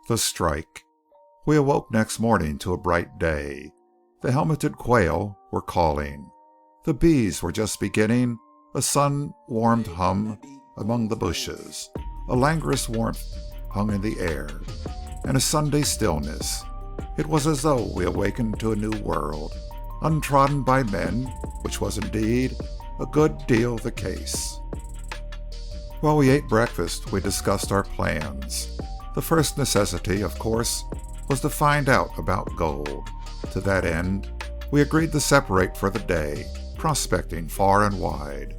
The strike. We awoke next morning to a bright day. The helmeted quail were calling. The bees were just beginning a sun-warmed hum among the bushes. A languorous warmth hung in the air, and a Sunday stillness. It was as though we awakened to a new world, untrodden by men, which was indeed a good deal the case. While we ate breakfast, we discussed our plans. The first necessity, of course, was to find out about gold. To that end, we agreed to separate for the day, prospecting far and wide.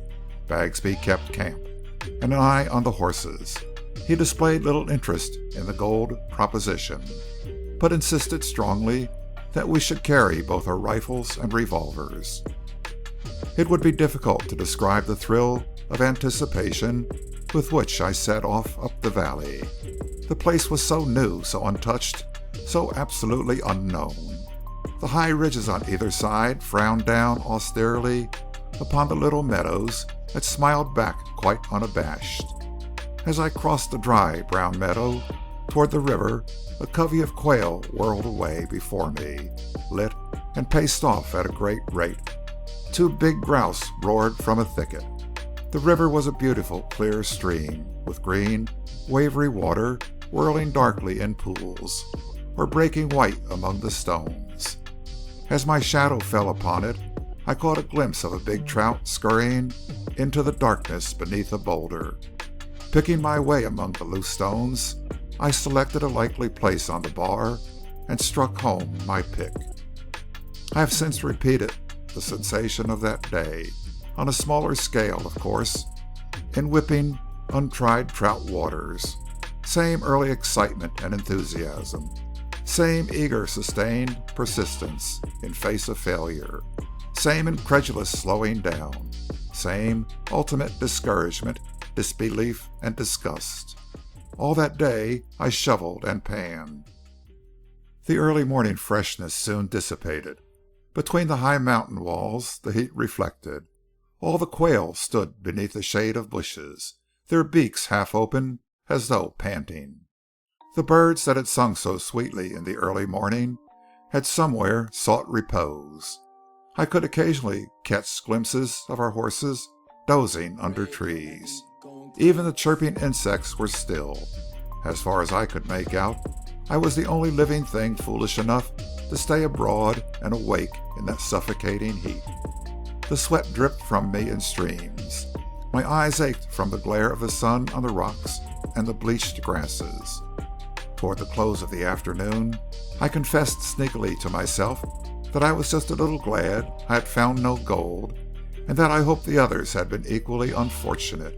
Bagsby kept camp, and an eye on the horses. He displayed little interest in the gold proposition, but insisted strongly that we should carry both our rifles and revolvers. It would be difficult to describe the thrill of anticipation with which I set off up the valley. The place was so new, so untouched, so absolutely unknown. The high ridges on either side frowned down austerely upon the little meadows that smiled back quite unabashed. As I crossed the dry brown meadow toward the river, a covey of quail whirled away before me, lit, and paced off at a great rate. 2 big grouse roared from a thicket. The river was a beautiful, clear stream, with green, wavery water whirling darkly in pools, or breaking white among the stones. As my shadow fell upon it, I caught a glimpse of a big trout scurrying into the darkness beneath a boulder. Picking my way among the loose stones, I selected a likely place on the bar and struck home my pick. I have since repeated the sensation of that day, on a smaller scale, of course, in whipping, untried trout waters. Same early excitement and enthusiasm. Same eager, sustained persistence in face of failure. Same incredulous slowing down. Same ultimate discouragement, disbelief, and disgust. All that day I shoveled and panned. The early morning freshness soon dissipated. Between the high mountain walls the heat reflected. All the quail stood beneath the shade of bushes, their beaks half open as though panting. The birds that had sung so sweetly in the early morning had somewhere sought repose. I could occasionally catch glimpses of our horses dozing under trees. Even the chirping insects were still. As far as I could make out, I was the only living thing foolish enough to stay abroad and awake in that suffocating heat. The sweat dripped from me in streams. My eyes ached from the glare of the sun on the rocks and the bleached grasses. Toward the close of the afternoon, I confessed sneakily to myself that I was just a little glad I had found no gold, and that I hoped the others had been equally unfortunate.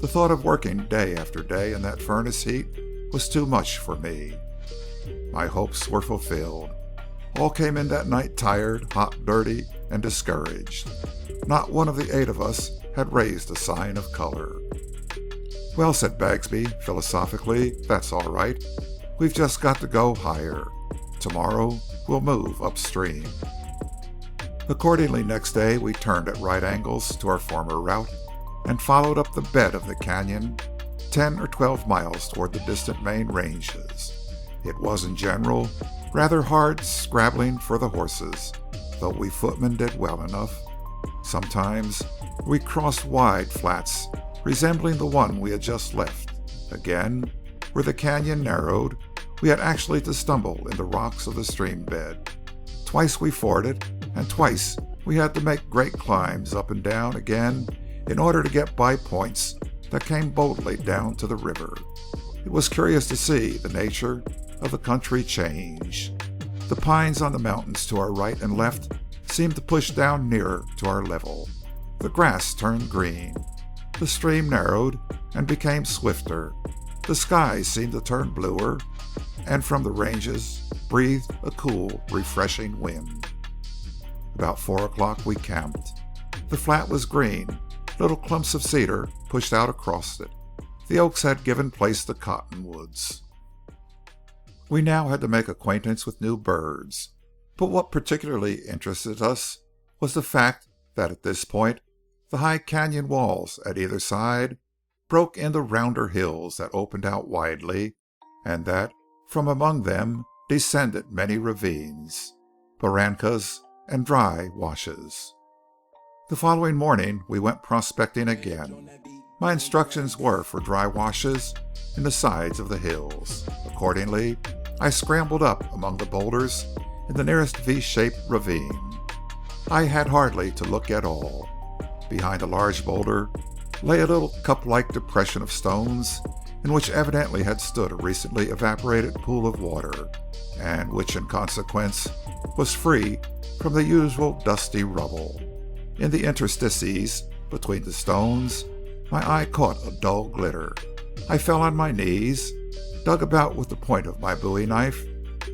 The thought of working day after day in that furnace heat was too much for me. My hopes were fulfilled. All came in that night tired, hot, dirty, and discouraged. Not one of the 8 of us had raised a sign of color. "Well," said Bagsby philosophically, "that's all right. We've just got to go higher. Tomorrow we'll move upstream." Accordingly, next day we turned at right angles to our former route and followed up the bed of the canyon 10 or 12 miles toward the distant main ranges. It was, in general, rather hard scrabbling for the horses, though we footmen did well enough. Sometimes we crossed wide flats resembling the one we had just left. Again, where the canyon narrowed, we had actually to stumble in the rocks of the stream bed. Twice we forded, and twice we had to make great climbs up and down again in order to get by points that came boldly down to the river. It was curious to see the nature of the country change. The pines on the mountains to our right and left seemed to push down nearer to our level. The grass turned green. The stream narrowed and became swifter. The sky seemed to turn bluer, and from the ranges breathed a cool, refreshing wind. About 4 o'clock we camped. The flat was green. Little clumps of cedar pushed out across it. The oaks had given place to cottonwoods. We now had to make acquaintance with new birds, but what particularly interested us was the fact that at this point the high canyon walls at either side broke into rounder hills that opened out widely, and that, From among them descended many ravines, barrancas, and dry washes. The following morning we went prospecting again. My instructions were for dry washes in the sides of the hills. Accordingly, I scrambled up among the boulders in the nearest V-shaped ravine. I had hardly to look at all. Behind a large boulder lay a little cup-like depression of stones in which evidently had stood a recently evaporated pool of water, and which in consequence was free from the usual dusty rubble. In the interstices between the stones, my eye caught a dull glitter. I fell on my knees, dug about with the point of my bowie knife,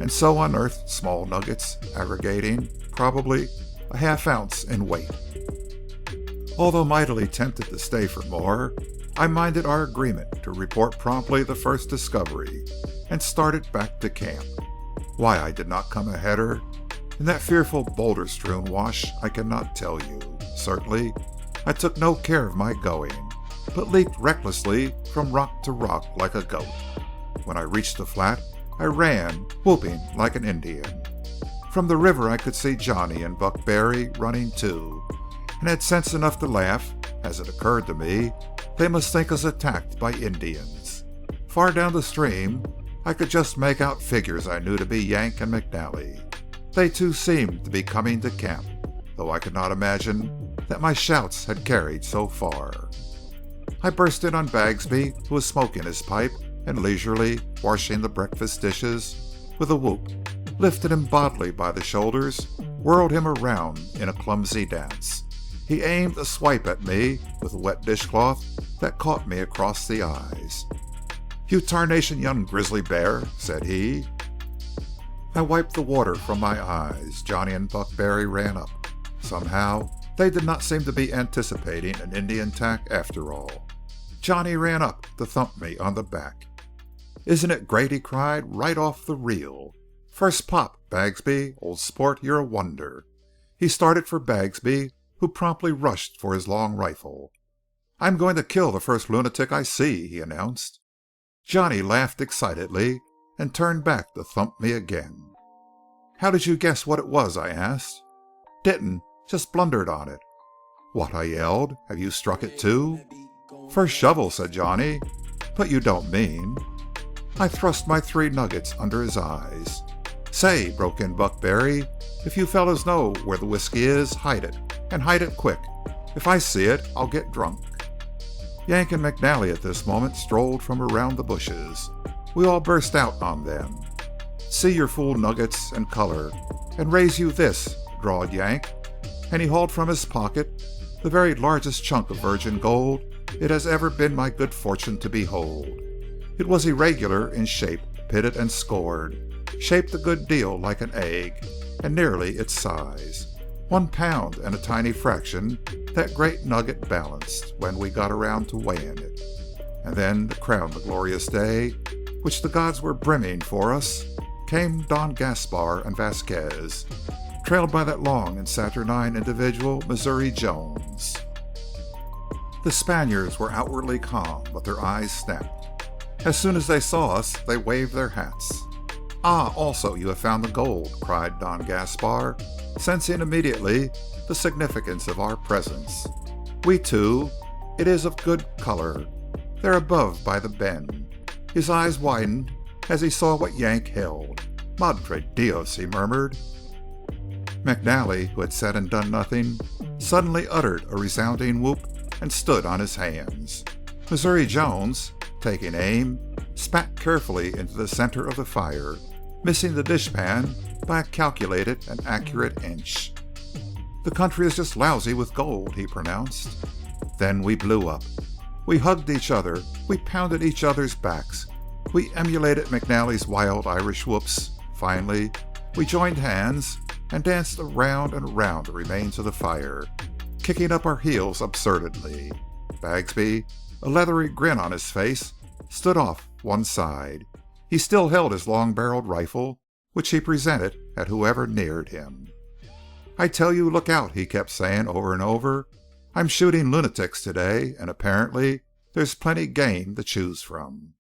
and so unearthed small nuggets aggregating probably a half ounce in weight. Although mightily tempted to stay for more, I minded our agreement to report promptly the first discovery and started back to camp. Why I did not come ahead her in that fearful boulder-strewn wash I cannot tell you. Certainly, I took no care of my going, but leaped recklessly from rock to rock like a goat. When I reached the flat, I ran, whooping like an Indian. From the river I could see Johnny and Buck Barry running too, and had sense enough to laugh as it occurred to me they must think us attacked by Indians. Far down the stream, I could just make out figures I knew to be Yank and McNally. They too seemed to be coming to camp, though I could not imagine that my shouts had carried so far. I burst in on Bagsby, who was smoking his pipe and leisurely washing the breakfast dishes, with a whoop, lifted him bodily by the shoulders, whirled him around in a clumsy dance. He aimed a swipe at me with a wet dishcloth that caught me across the eyes. "You tarnation young grizzly bear," said he. I wiped the water from my eyes. Johnny and Buck Barry ran up. Somehow, they did not seem to be anticipating an Indian attack after all. Johnny ran up to thump me on the back. "Isn't it great?" he cried. "Right off the reel. First pop, Bagsby. Old sport, you're a wonder." He started for Bagsby, who promptly rushed for his long rifle. "I'm going to kill the first lunatic I see," he announced. Johnny laughed excitedly and turned back to thump me again. "How did you guess what it was?" I asked. "Didn't. Just blundered on it." "What?" I yelled. "Have you struck it too?" "First shovel," said Johnny. "But you don't mean—" I thrust my 3 nuggets under his eyes. "Say," broke in Buck Barry, "if you fellas know where the whiskey is, hide it, and hide it quick. If I see it, I'll get drunk." Yank and McNally at this moment strolled from around the bushes. We all burst out on them. "See your fool nuggets and color, and raise you this," drawled Yank, and he hauled from his pocket the very largest chunk of virgin gold it has ever been my good fortune to behold. It was irregular in shape, pitted and scored, shaped a good deal like an egg, and nearly its size. 1 pound and a tiny fraction that great nugget balanced when we got around to weighing it. And then, to crown the glorious day, which the gods were brimming for us, came Don Gaspar and Vasquez, trailed by that long and saturnine individual, Missouri Jones. The Spaniards were outwardly calm, but their eyes snapped. As soon as they saw us, they waved their hats. "Ah, also you have found the gold," cried Don Gaspar, sensing immediately the significance of our presence. "We too. It is of good color. They're above by the bend." His eyes widened as he saw what Yank held. "Madre Dios," he murmured. McNally, who had said and done nothing, suddenly uttered a resounding whoop and stood on his hands. Missouri Jones, taking aim, spat carefully into the center of the fire, missing the dishpan by a calculated and accurate inch. "The country is just lousy with gold," he pronounced. Then we blew up. We hugged each other. We pounded each other's backs. We emulated McNally's wild Irish whoops. Finally, we joined hands and danced around and around the remains of the fire, kicking up our heels absurdly. Bagsby, a leathery grin on his face, stood off one side. He still held his long-barreled rifle, which he presented at whoever neared him. "I tell you, look out," he kept saying over and over. "I'm shooting lunatics today, and apparently there's plenty game to choose from."